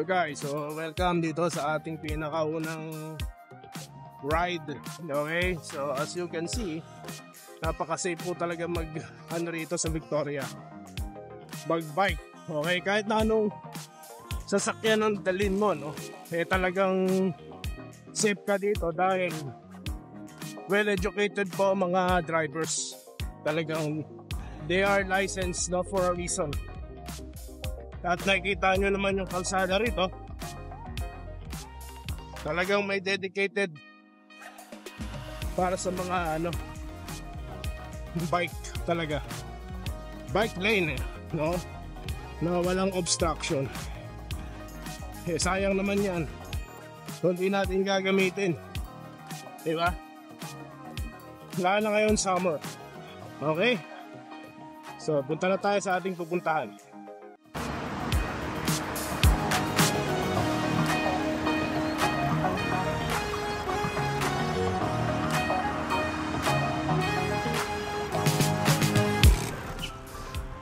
So guys, so welcome dito sa ating pinakaunang ride. Okay, so as you can see, napaka-safe po talaga mag rito sa Victoria, mag-bike. Okay, kahit na anong sasakyan ang dalhin mo, no, talagang safe ka dito dahil well educated po mga drivers. Talagang they are licensed, no, for a reason. At nakikita nyo naman yung kalsada rito, talagang may dedicated para sa mga bike talaga, bike lane no, na walang obstruction. Sayang naman yan kung di natin gagamitin, diba? Lalo na ngayon summer. Okay, so punta na tayo sa ating pupuntahan.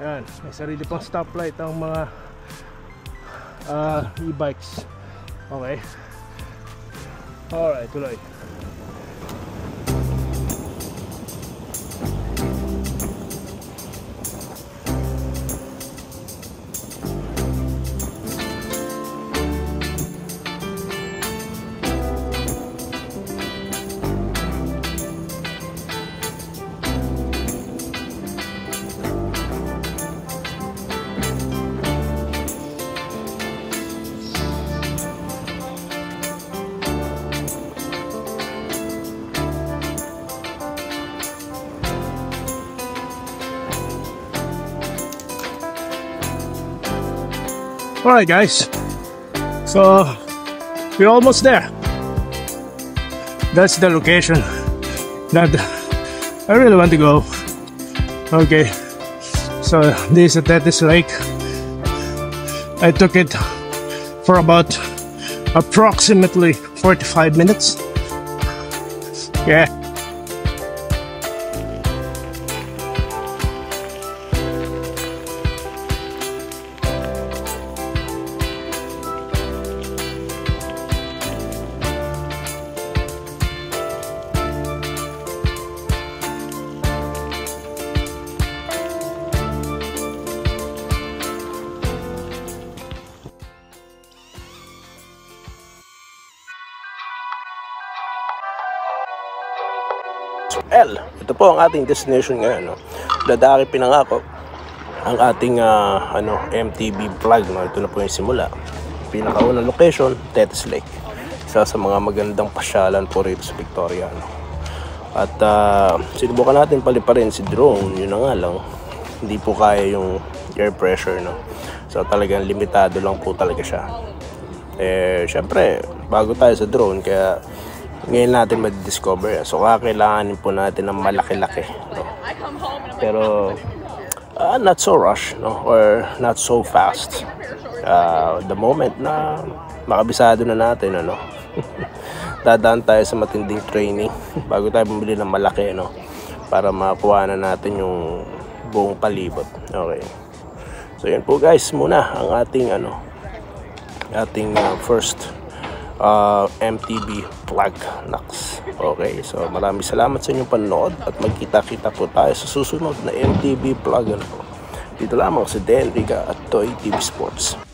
Ayan, may sarili pang stoplight ang mga e-bikes. Okay, alright, tuloy. Alright guys, so we're almost there. That's the location that I really want to go. Okay, so this is Tethys Lake. I took it for about approximately 45 minutes. Yeah. Ito po ang ating destination ngayon, no? Dadaki pinangako ang ating MTB vlog, no? Ito na po yung simula. Pinakaunang location, Tethys Lake. Isa sa mga magandang pasyalan po rito sa Victoria, no? At sinubukan natin paliparin si drone. Yun na nga lang, hindi po kaya yung air pressure, no? So talagang limitado lang po talaga siya. Syempre bago tayo sa drone, kaya ngayon natin ma-discover. So kakailanganin po natin ng malaki-laki, no? Pero not so rush, no? Or not so fast. The moment na makabisado na natin, dadaan tayo sa matinding training bago tayo bumili ng malaki, no? Para makuha na natin yung buong palibot. Okay, so yan po guys muna ang ating first MTB vlog Nax. Okay, so maraming salamat sa inyong panonood at magkita-kita po tayo sa susunod na MTB vlog. Dito lamang sa Den Riga at Toy TV Sports.